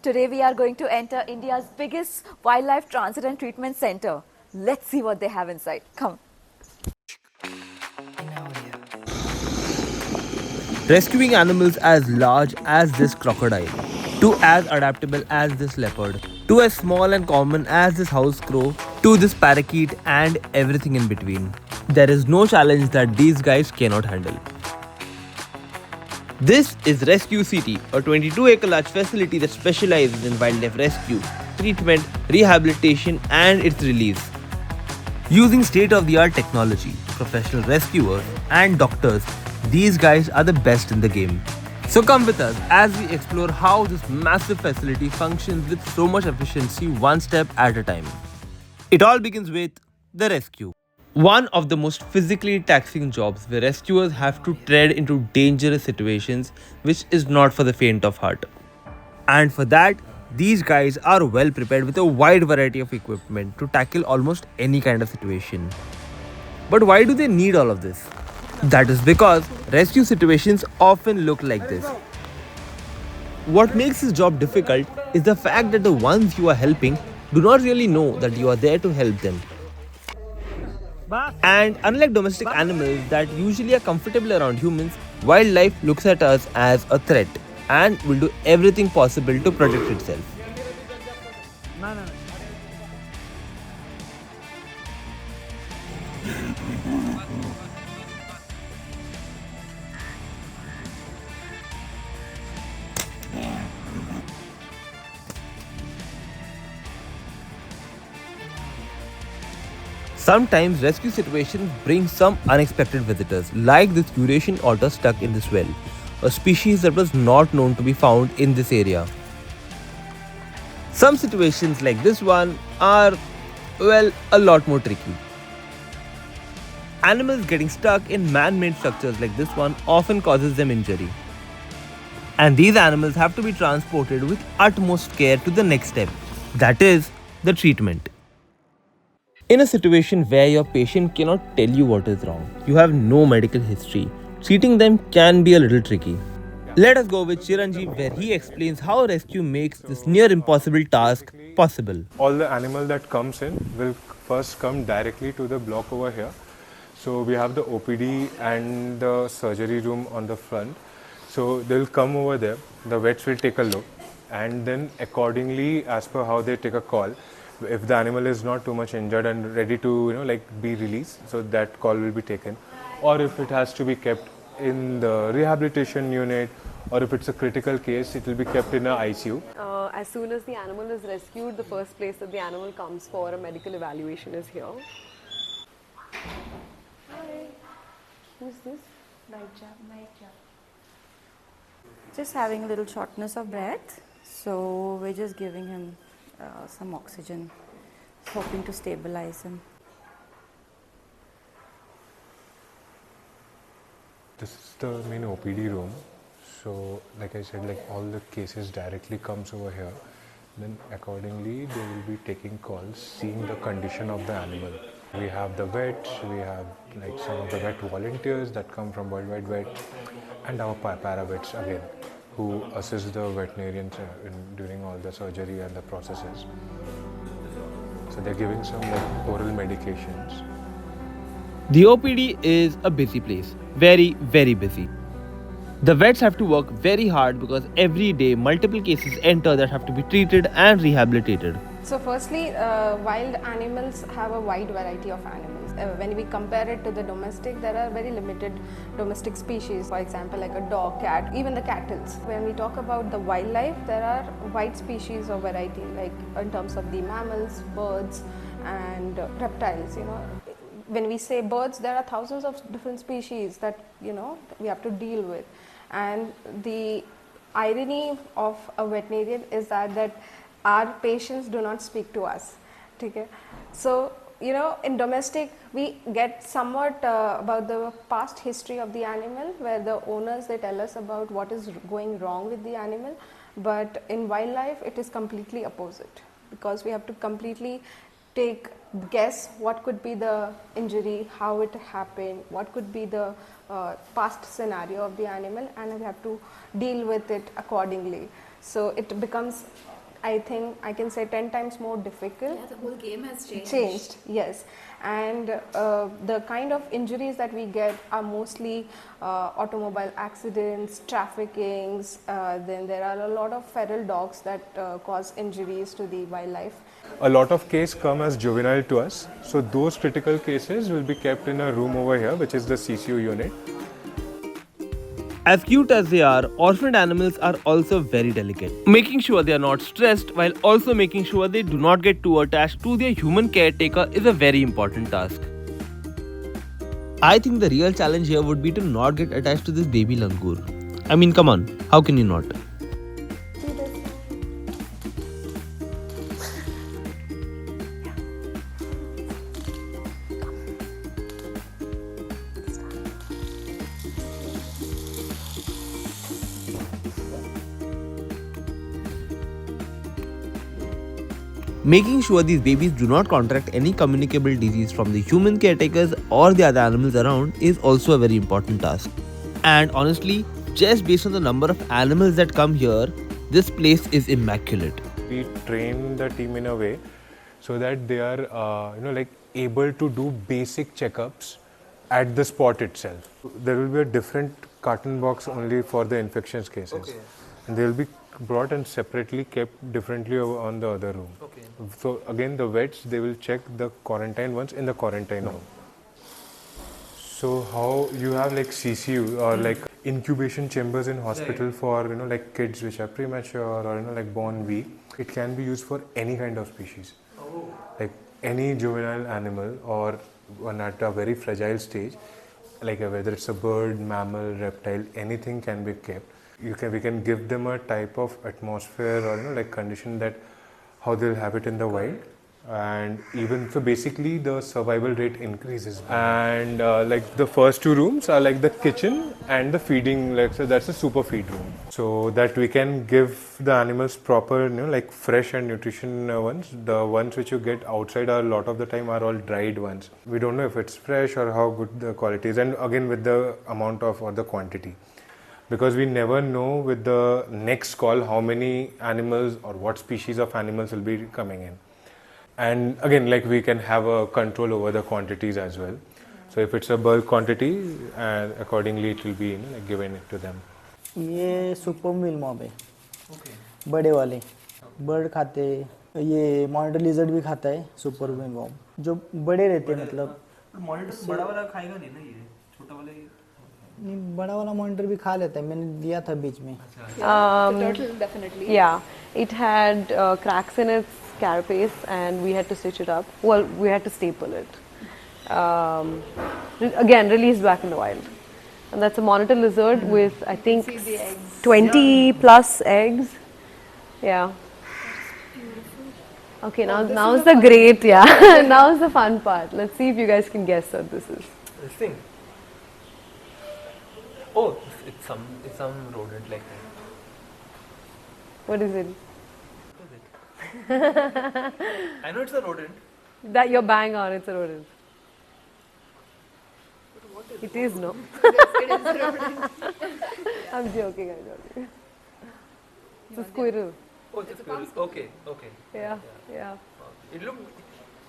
Today we are going to enter India's biggest wildlife transit and treatment center. Let's see what they have inside. Come. Rescuing animals as large as this crocodile, to as adaptable as this leopard, to as small and common as this house crow, to this parakeet and everything in between. There is no challenge that these guys cannot handle. This is RESQ CT, a 22-acre large facility that specializes in wildlife rescue, treatment, rehabilitation and its release. Using state-of-the-art technology, professional rescuers and doctors, these guys are the best in the game. So come with us as we explore how this massive facility functions with so much efficiency one step at a time. It all begins with the rescue. One of the most physically taxing jobs where rescuers have to tread into dangerous situations, which is not for the faint of heart. And for that, these guys are well prepared with a wide variety of equipment to tackle almost any kind of situation. But why do they need all of this? That is because rescue situations often look like this. What makes this job difficult is the fact that the ones you are helping do not really know that you are there to help them. And unlike domestic animals that usually are comfortable around humans, wildlife looks at us as a threat and will do everything possible to protect itself. Sometimes rescue situations bring some unexpected visitors, like this Eurasian otter stuck in this well, a species that was not known to be found in this area. Some situations like this one are, well, a lot more tricky. Animals getting stuck in man-made structures like this one often causes them injury. And these animals have to be transported with utmost care to the next step, that is, the treatment. In a situation where your patient cannot tell you what is wrong, you have no medical history, treating them can be a little tricky. Let us go with Chiranjeev where he explains how rescue makes this near impossible task possible. All the animal that comes in will first come directly to the block over here. So we have the OPD and the surgery room on the front. So they'll come over there, the vets will take a look, and then accordingly, as per how they take a call, if the animal is not too much injured and ready to be released, so that call will be taken. Or if it has to be kept in the rehabilitation unit, or if it's a critical case, it will be kept in a ICU. As soon as the animal is rescued, the first place that the animal comes for a medical evaluation is here. Hi. Who's this? Night job. Just having a little shortness of breath, so we're just giving him some oxygen, hoping to stabilize him. This is the main OPD room. So like I said, all the cases directly comes over here. Then accordingly, they will be taking calls, seeing the condition of the animal. We have the vets, we have some of the vet volunteers that come from Worldwide Vet, and our para-vets again, who assist the veterinarians during all the surgery and the processes. So they're giving some oral medications. The OPD is a busy place, very, very busy. The vets have to work very hard because every day multiple cases enter that have to be treated and rehabilitated. So firstly, wild animals have a wide variety of animals. When we compare it to the domestic, there are very limited domestic species. For example, like a dog, cat, even the cattle. When we talk about the wildlife, there are wide species of variety, like in terms of the mammals, birds, and reptiles. When we say birds, there are thousands of different species that we have to deal with. And the irony of a veterinarian is that our patients do not speak to us. Okay? So, in domestic, we get somewhat about the past history of the animal, where the owners, they tell us about what is going wrong with the animal. But in wildlife, it is completely opposite, because we have to completely guess what could be the injury, how it happened, what could be the past scenario of the animal, and we have to deal with it accordingly. So it becomes, I think I can say 10 times more difficult. Yeah, the whole game has Changed, yes. And the kind of injuries that we get are mostly automobile accidents, traffickings, then there are a lot of feral dogs that cause injuries to the wildlife. A lot of cases come as juvenile to us, so those critical cases will be kept in a room over here, which is the CCU unit. As cute as they are, orphaned animals are also very delicate. Making sure they are not stressed while also making sure they do not get too attached to their human caretaker is a very important task. I think the real challenge here would be to not get attached to this baby langur. I mean, come on, how can you not? Making sure these babies do not contract any communicable disease from the human caretakers or the other animals around is also a very important task. And honestly, just based on the number of animals that come here, this place is immaculate. We train the team in a way so that they are, like able to do basic checkups at the spot itself. There will be a different carton box only for the infections cases, and they will be brought and separately kept differently on the other room. So again, the vets, they will check the quarantine ones in the quarantine room. So how you have like CCU or like incubation chambers in hospital for like kids which are premature or like born weak. It can be used for any kind of species, like any juvenile animal or one at a very fragile stage, like whether it's a bird, mammal, reptile, anything can be kept. We can give them a type of atmosphere or like condition that how they'll have it in the wild, and even so basically the survival rate increases. And like the first two rooms are like the kitchen and the feeding, like so that's a super feed room, so that we can give the animals proper like fresh and nutrition ones. The ones which you get outside are a lot of the time are all dried ones. We don't know if it's fresh or how good the quality is, and again with the amount of or the quantity, because we never know with the next call how many animals or what species of animals will be coming in. And again, like we can have a control over the quantities as well. So if it's a bulk quantity, and accordingly it will be like given it to them. ये super मिल mob है, बड़े वाले bird खाते हैं, ये monitor lizard भी खाता है सुपर मिल मॉब, जो बड़े रहते हैं मतलब बड़ा वाला खाएगा नहीं ना, ये छोटा वाला नहीं, बड़ा वाला मॉनिटर भी खा लेता है, मैंने दिया था बीच में. The turtle definitely. Yeah, it had cracks in its carapace and we had to stitch it up. Well, we had to staple it. Again, released back in the wild. And that's a monitor lizard with, I think, 20 plus eggs. Yeah. Okay, now's the great, yeah. Now's the fun part. Let's see if you guys can guess what this is. This thing. Oh, it's some rodent like that. What is it? I know it's a rodent. That you're bang on, it's a rodent. It is, no? I'm joking. It's a squirrel. Oh, it's a squirrel. Okay. Yeah.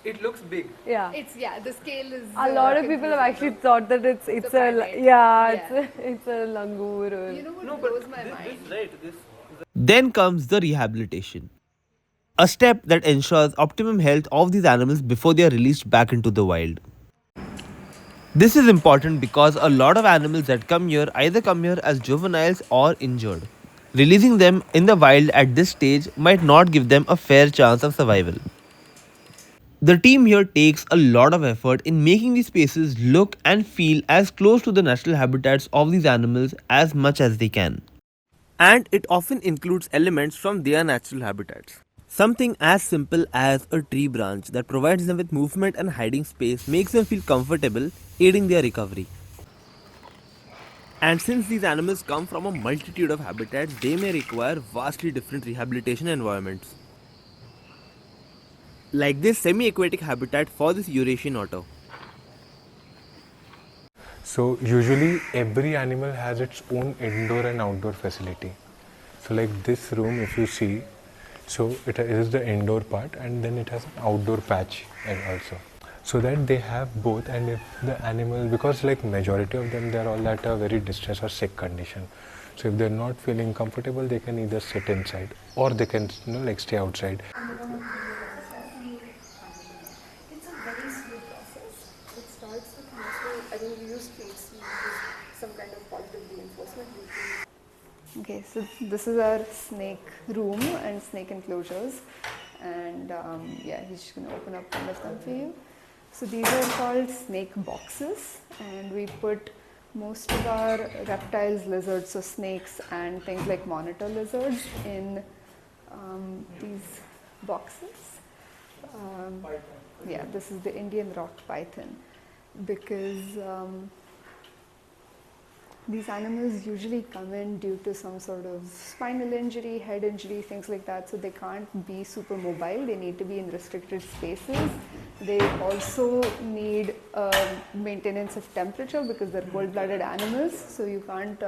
It looks big. Yeah. It's, the scale is. A lot of people have actually thought that it's a primate. it's a langur. Or, You know what blows my mind? Then comes the rehabilitation, a step that ensures optimum health of these animals before they are released back into the wild. This is important because a lot of animals that come here either come here as juveniles or injured. Releasing them in the wild at this stage might not give them a fair chance of survival. The team here takes a lot of effort in making these spaces look and feel as close to the natural habitats of these animals as much as they can. And it often includes elements from their natural habitats. Something as simple as a tree branch that provides them with movement and hiding space makes them feel comfortable, aiding their recovery. And since these animals come from a multitude of habitats, they may require vastly different rehabilitation environments. Like this semi-aquatic habitat for this Eurasian otter. So usually every animal has its own indoor and outdoor facility. So like this room, if you see, so it is the indoor part, and then it has an outdoor patch and also. So that they have both, and if the animal, because like majority of them, they're all at a very distressed or sick condition. So if they're not feeling comfortable, they can either sit inside or they can, like stay outside. It's a very slow process. It starts with mostly, I mean, we use treats, we use some kind of positive reinforcement. Okay, so this is our snake room and snake enclosures, and yeah, he's just gonna open up one of them for you. So these are called snake boxes, and we put most of our reptiles, lizards, so snakes and things like monitor lizards in these boxes. Yeah, this is the Indian rock python, because these animals usually come in due to some sort of spinal injury, head injury, things like that, so they can't be super mobile. They need to be in restricted spaces. They also need maintenance of temperature because they're cold-blooded animals, so you can't,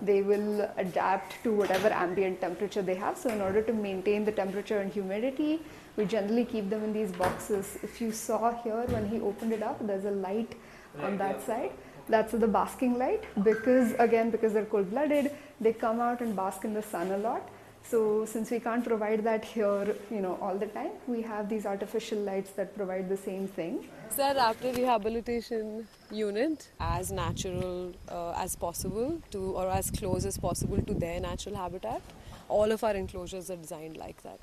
they will adapt to whatever ambient temperature they have. So in order to maintain the temperature and humidity, we generally keep them in these boxes. If you saw here when he opened it up, there's a light on that side. That's the basking light, because they're cold-blooded, they come out and bask in the sun a lot. So since we can't provide that here, all the time, we have these artificial lights that provide the same thing. It's our raptor rehabilitation unit, as natural as possible to, or as close as possible to their natural habitat. All of our enclosures are designed like that.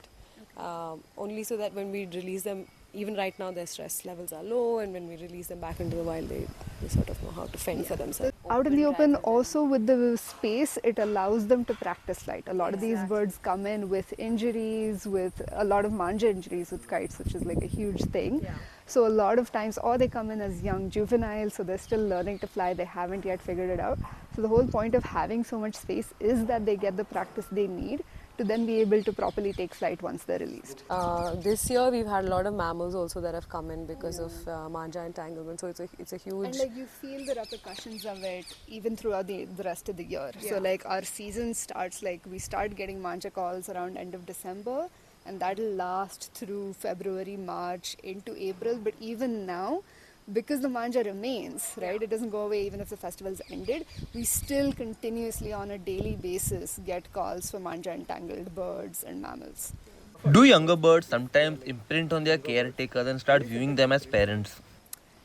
Only so that when we release them, even right now their stress levels are low, and when we release them back into the wild, they sort of know how to fend for themselves. Out in the open, also with the space, it allows them to practice flight. A lot of these birds come in with injuries, with a lot of manja injuries with kites, which is like a huge thing. Yeah. So a lot of times, or they come in as young juveniles, so they're still learning to fly, they haven't yet figured it out. So the whole point of having so much space is that they get the practice they need to then be able to properly take flight once they're released. This year we've had a lot of mammals also that have come in because of manja entanglement, so it's a huge... And like you feel the repercussions of it even throughout the rest of the year. Yeah. So like our season starts, like we start getting manja calls around end of December, and that'll last through February, March into April. But even now, because the manja remains, right, it doesn't go away even if the festival's ended, we still continuously on a daily basis get calls for manja entangled birds and mammals. Do younger birds sometimes imprint on their caretakers and start viewing them as parents?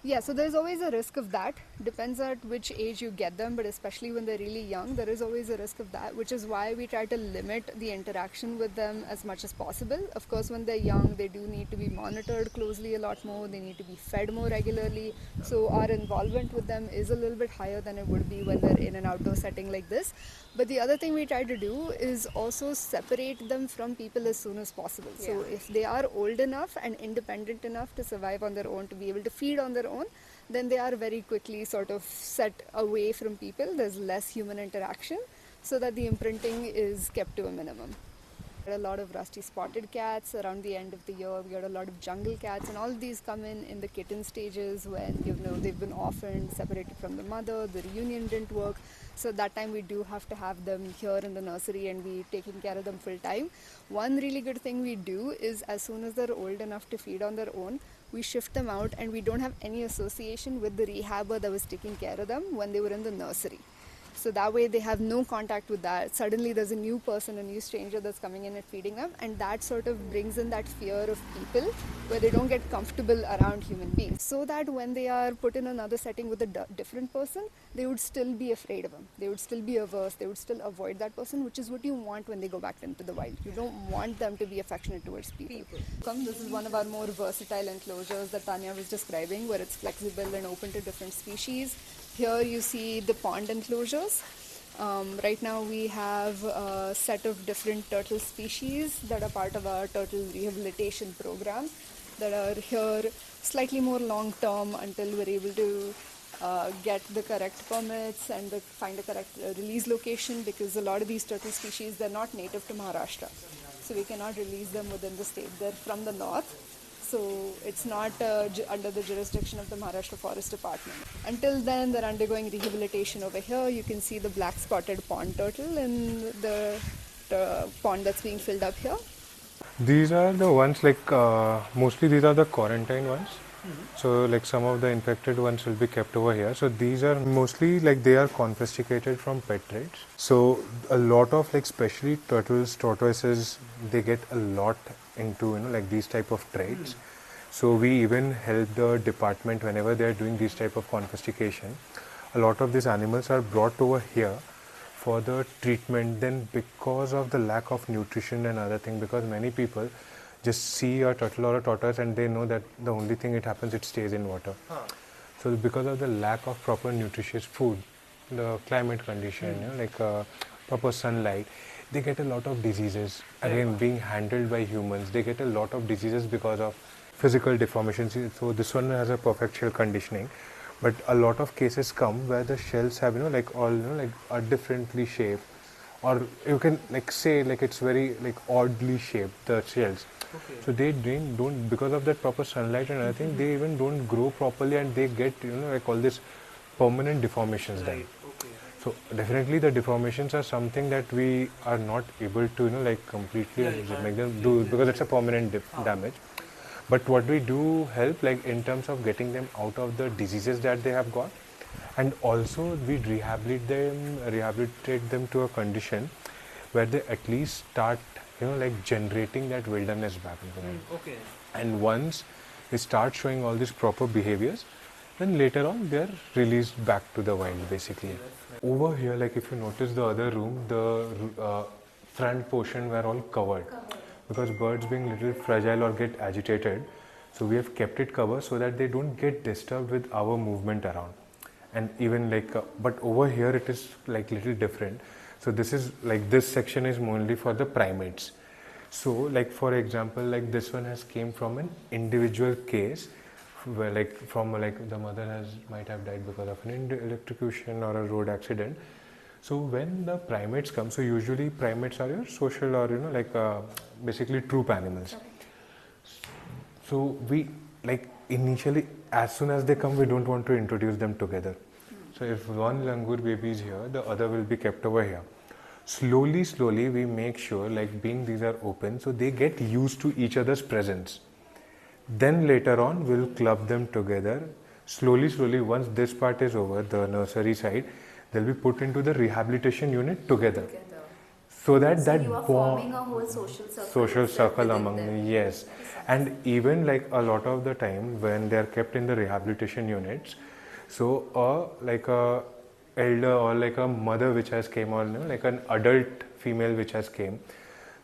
Yeah, so there's always a risk of that. Depends at which age you get them, but especially when they're really young, there is always a risk of that, which is why we try to limit the interaction with them as much as possible. Of course, when they're young, they do need to be monitored closely a lot more. They need to be fed more regularly. So our involvement with them is a little bit higher than it would be when they're in an outdoor setting like this. But the other thing we try to do is also separate them from people as soon as possible. Yeah. So if they are old enough and independent enough to survive on their own, to be able to feed on their own, then they are very quickly sort of set away from people. There's less human interaction so that the imprinting is kept to a minimum. We get a lot of rusty spotted cats around the end of the year. We get a lot of jungle cats, and all of these come in the kitten stages when they've been orphaned, separated from the mother, the reunion didn't work. So that time we do have to have them here in the nursery and be taking care of them full time. One really good thing we do is as soon as they're old enough to feed on their own, we shift them out, and we don't have any association with the rehabber that was taking care of them when they were in the nursery. So that way they have no contact with that. Suddenly there's a new person, a new stranger that's coming in and feeding them, and that sort of brings in that fear of people where they don't get comfortable around human beings. So that when they are put in another setting with a different person, they would still be afraid of him. They would still be averse. They would still avoid that person, which is what you want when they go back into the wild. You don't want them to be affectionate towards people. This is one of our more versatile enclosures that Tanya was describing, where it's flexible and open to different species. Here you see the pond enclosures. Right now we have a set of different turtle species that are part of our turtle rehabilitation program that are here slightly more long term until we're able to get the correct permits and find a correct release location, because a lot of these turtle species, they're not native to Maharashtra. So we cannot release them within the state. They're from the north. So it's not under the jurisdiction of the Maharashtra Forest Department. Until then, they're undergoing rehabilitation over here. You can see the black spotted pond turtle in the pond that's being filled up here? These are the ones like mostly these are the quarantine ones. So like some of the infected ones will be kept over here. So these are mostly like they are confiscated from pet trades. So a lot of like especially turtles, tortoises, they get a lot into like these type of trades. So we even help the department whenever they are doing these type of confiscation. A lot of these animals are brought over here for the treatment. Then because of the lack of nutrition and other thing, because many people just see a turtle or a tortoise and they know that the only thing it happens, it stays in water. So because of the lack of proper nutritious food, the climate condition, like proper sunlight, they get a lot of diseases. Again, being handled by humans, they get a lot of diseases because of physical deformations. So this one has a perfect shell conditioning, but a lot of cases come where the shells have like all like are differently shaped, or you can like say like it's very like oddly shaped, the shells. So they don't because of that proper sunlight and everything, they even don't grow properly, and they get like all this permanent deformations done. So definitely the deformations are something that we are not able to like completely make them do, because it's a permanent damage. But what we do help like in terms of getting them out of the diseases that they have got, and also we rehabilitate them to a condition where they at least start like generating that wilderness back into them. And once they start showing all these proper behaviors, then later on they're released back to the wild basically. Over here, like if you notice the other room, the front portion were all covered because birds being little fragile or get agitated, so we have kept it covered so that they don't get disturbed with our movement around. And even like but over here it is like little different. So this is like this section is mainly for the primates. So like for example, like this one has came from an individual case where like from like the mother might have died because of an electrocution or a road accident. So when the primates come, so usually primates are your social or like basically troop animals. So we like initially, as soon as they come, we don't want to introduce them together. So if one langur baby is here, the other will be kept over here. Slowly we make sure like being these are open, so they get used to each other's presence. Then later on we'll club them together. Slowly once this part is over, the nursery side, they'll be put into the rehabilitation unit together. So that You are forming a whole social circle among them, yes. And even like a lot of the time when they are kept in the rehabilitation units, so like a elder or like a mother which has came, or like an adult female which has came,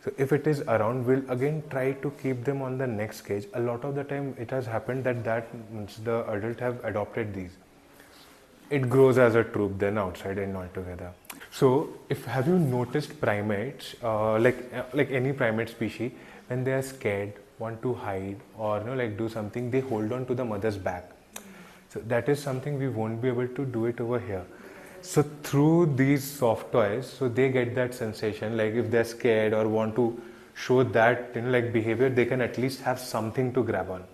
so if it is around, we'll again try to keep them on the next cage. A lot of the time it has happened that the adult have adopted these. It grows as a troop then outside and not together. So if have you noticed primates, like any primate species, when they are scared, want to hide or like do something, they hold on to the mother's back. So that is something we won't be able to do it over here. So through these soft toys, so they get that sensation, like if they're scared or want to show that like behavior, they can at least have something to grab on.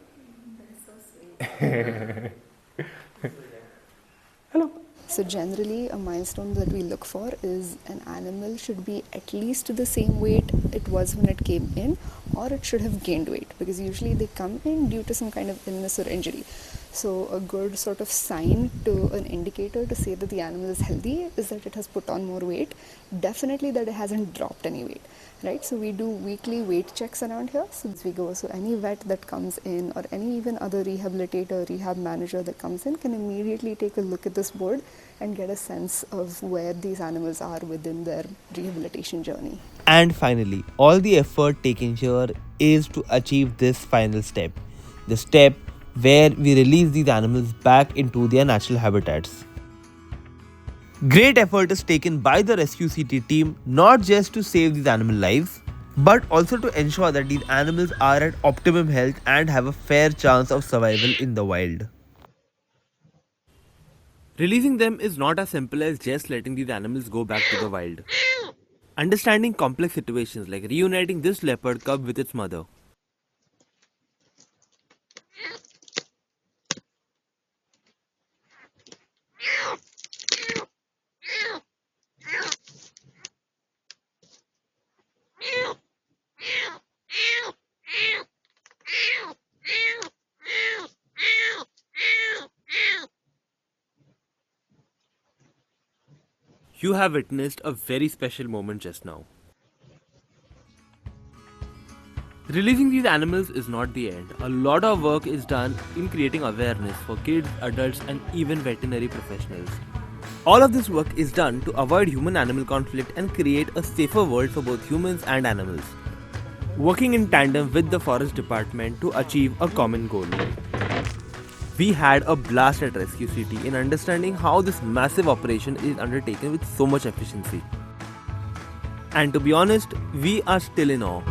Hello. So generally a milestone that we look for is an animal should be at least the same weight it was when it came in, or it should have gained weight, because usually they come in due to some kind of illness or injury. So a good sort of sign to an indicator to say that the animal is healthy is that it has put on more weight, definitely that it hasn't dropped any weight. Right, so we do weekly weight checks around here. So we go, so any vet that comes in or any even other rehabilitator, rehab manager that comes in can immediately take a look at this board and get a sense of where these animals are within their rehabilitation journey. And finally, all the effort taken here is to achieve this final step, the step where we release these animals back into their natural habitats. Great effort is taken by the Rescue CT team not just to save these animal lives, but also to ensure that these animals are at optimum health and have a fair chance of survival in the wild. Releasing them is not as simple as just letting these animals go back to the wild. Understanding complex situations like reuniting this leopard cub with its mother, You have witnessed a very special moment just now. Releasing these animals is not the end. A lot of work is done in creating awareness for kids, adults, and even veterinary professionals. All of this work is done to avoid human-animal conflict and create a safer world for both humans and animals, working in tandem with the Forest Department to achieve a common goal. We had a blast at RESQ CT in understanding how this massive operation is undertaken with so much efficiency. And to be honest, we are still in awe.